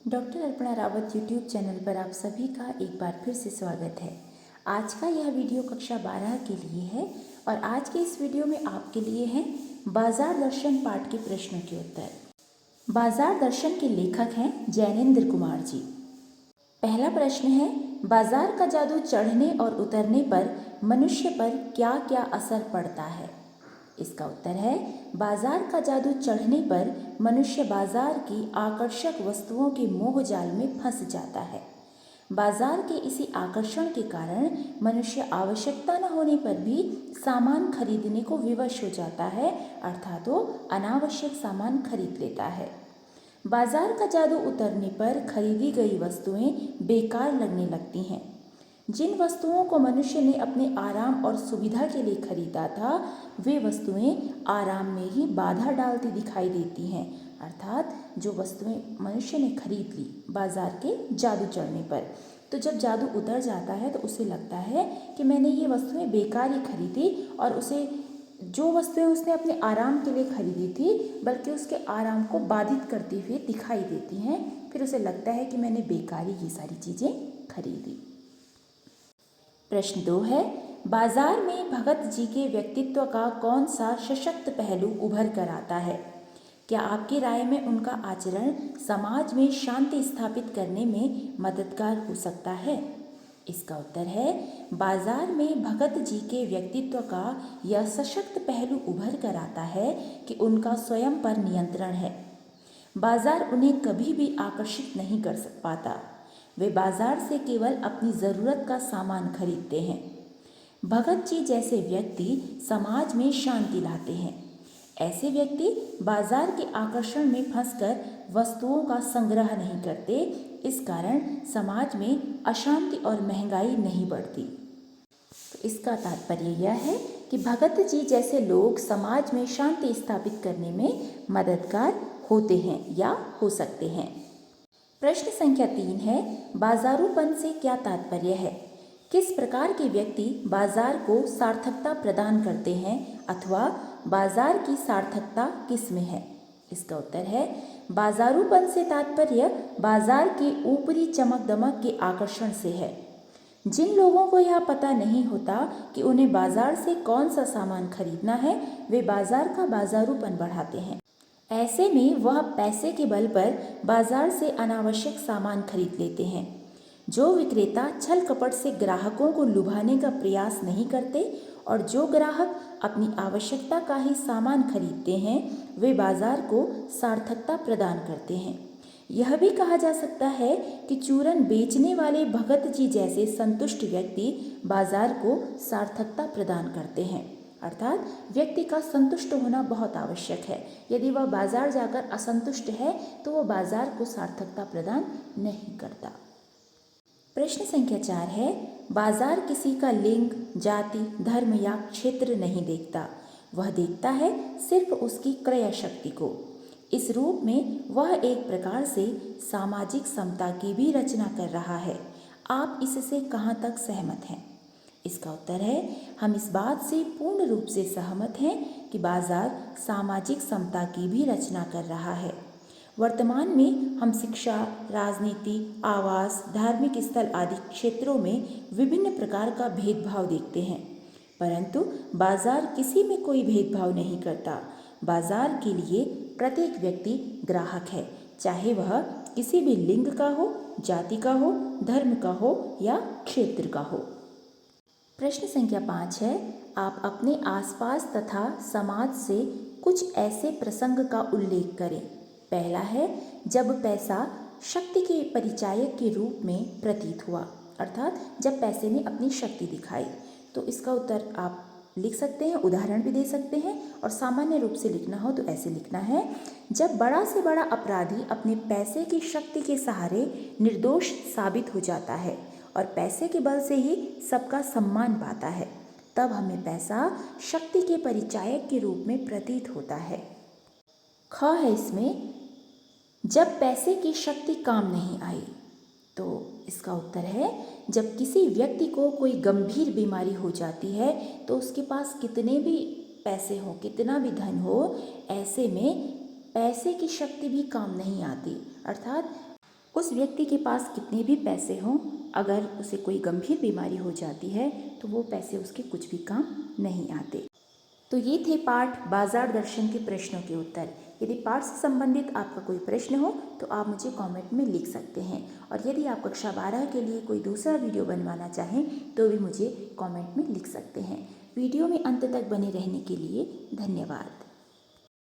Doctor Arpana Rawat YouTube channel पर आप सभी का एक बार फिर से स्वागत है। आज का यह वीडियो कक्षा 12 के लिए है और आज के इस वीडियो में आपके लिए हैं बाजार दर्शन पाठ के प्रश्नों के उत्तर। बाजार दर्शन के लेखक हैं जैनेन्द्र कुमार जी। पहला प्रश्न है, बाजार का जादू चढ़ने और उतरने पर मनुष्य पर क्या क्या असर पड़ता है। इसका उत्तर है, बाजार का जादू चढ़ने पर मनुष्य बाजार की आकर्षक वस्तुओं के मोह जाल में फंस जाता है। बाजार के इसी आकर्षण के कारण मनुष्य आवश्यकता न होने पर भी सामान खरीदने को विवश हो जाता है, अर्थात वो अनावश्यक सामान खरीद लेता है। बाजार का जादू उतरने पर खरीदी गई वस्तुएं बेकार लगने लगती हैं। जिन वस्तुओं को मनुष्य ने अपने आराम और सुविधा के लिए खरीदा था, वे वस्तुएं आराम में ही बाधा डालती दिखाई देती हैं, अर्थात जो वस्तुएं मनुष्य ने खरीद ली बाजार के जादू चढ़ने पर, तो जब जादू उतर जाता है तो उसे लगता है कि मैंने ये वस्तुएं बेकार ही खरीदी और उसे जो वस्तुएं उसने अपने आराम के लिए खरीदी थी बल्कि उसके आराम को बाधित करती हुई दिखाई देती हैं। फिर उसे लगता है कि मैंने बेकार ही ये सारी चीज़ें खरीदी। प्रश्न 2 है, बाजार में भगत जी के व्यक्तित्व का कौन सा सशक्त पहलू उभर कर आता है। क्या आपकी राय में उनका आचरण समाज में शांति स्थापित करने में मददगार हो सकता है। इसका उत्तर है, बाजार में भगत जी के व्यक्तित्व का यह सशक्त पहलू उभर कर आता है कि उनका स्वयं पर नियंत्रण है। बाजार उन्हें कभी भी आकर्षित नहीं कर पाता। वे बाजार से केवल अपनी ज़रूरत का सामान खरीदते हैं। भगत जी जैसे व्यक्ति समाज में शांति लाते हैं। ऐसे व्यक्ति बाजार के आकर्षण में फंसकर वस्तुओं का संग्रह नहीं करते। इस कारण समाज में अशांति और महंगाई नहीं बढ़ती। तो इसका तात्पर्य यह है कि भगत जी जैसे लोग समाज में शांति स्थापित करने में मददगार होते हैं या हो सकते हैं। प्रश्न संख्या 3 है, बाजारूपन से क्या तात्पर्य है। किस प्रकार के व्यक्ति बाजार को सार्थकता प्रदान करते हैं अथवा बाजार की सार्थकता किस में है। इसका उत्तर है, बाजारूपन से तात्पर्य बाजार के ऊपरी चमक दमक के आकर्षण से है। जिन लोगों को यह पता नहीं होता कि उन्हें बाजार से कौन सा सामान खरीदना है, वे बाजार का बाजारूपन बढ़ाते हैं। ऐसे में वह पैसे के बल पर बाजार से अनावश्यक सामान खरीद लेते हैं। जो विक्रेता छल कपट से ग्राहकों को लुभाने का प्रयास नहीं करते और जो ग्राहक अपनी आवश्यकता का ही सामान खरीदते हैं, वे बाजार को सार्थकता प्रदान करते हैं। यह भी कहा जा सकता है कि चूरन बेचने वाले भगत जी जैसे संतुष्ट व्यक्ति बाजार को सार्थकता प्रदान करते हैं, अर्थात व्यक्ति का संतुष्ट होना बहुत आवश्यक है। यदि वह बाजार जाकर असंतुष्ट है तो वह बाजार को सार्थकता प्रदान नहीं करता। प्रश्न संख्या 4 है, बाजार किसी का लिंग, जाति, धर्म या क्षेत्र नहीं देखता, वह देखता है सिर्फ उसकी क्रय शक्ति को। इस रूप में वह एक प्रकार से सामाजिक समता की भी रचना कर रहा है। आप इससे कहाँ तक सहमत हैं। इसका उत्तर है, हम इस बात से पूर्ण रूप से सहमत हैं कि बाजार सामाजिक समता की भी रचना कर रहा है। वर्तमान में हम शिक्षा, राजनीति, आवास, धार्मिक स्थल आदि क्षेत्रों में विभिन्न प्रकार का भेदभाव देखते हैं, परंतु बाजार किसी में कोई भेदभाव नहीं करता। बाजार के लिए प्रत्येक व्यक्ति ग्राहक है, चाहे वह किसी भी लिंग का हो, जाति का हो, धर्म का हो या क्षेत्र का हो। प्रश्न संख्या 5 है, आप अपने आसपास तथा समाज से कुछ ऐसे प्रसंग का उल्लेख करें। पहला है, जब पैसा शक्ति के परिचायक के रूप में प्रतीत हुआ, अर्थात जब पैसे ने अपनी शक्ति दिखाई। तो इसका उत्तर आप लिख सकते हैं, उदाहरण भी दे सकते हैं, और सामान्य रूप से लिखना हो तो ऐसे लिखना है, जब बड़ा से बड़ा अपराधी अपने पैसे की शक्ति के सहारे निर्दोष साबित हो जाता है और पैसे के बल से ही सबका सम्मान पाता है, तब हमें पैसा शक्ति के परिचायक के रूप में प्रतीत होता है। ख है इसमें, जब पैसे की शक्ति काम नहीं आई। तो इसका उत्तर है, जब किसी व्यक्ति को कोई गंभीर बीमारी हो जाती है तो उसके पास कितने भी पैसे हो, कितना भी धन हो, ऐसे में पैसे की शक्ति भी काम नहीं आती, अर्थात उस व्यक्ति के पास कितने भी पैसे हों, अगर उसे कोई गंभीर बीमारी हो जाती है तो वो पैसे उसके कुछ भी काम नहीं आते। तो ये थे पाठ बाजार दर्शन के प्रश्नों के उत्तर। यदि पाठ से संबंधित आपका कोई प्रश्न हो तो आप मुझे कमेंट में लिख सकते हैं, और यदि आप कक्षा 12 के लिए कोई दूसरा वीडियो बनवाना चाहें तो भी मुझे कमेंट में लिख सकते हैं। वीडियो में अंत तक बने रहने के लिए धन्यवाद।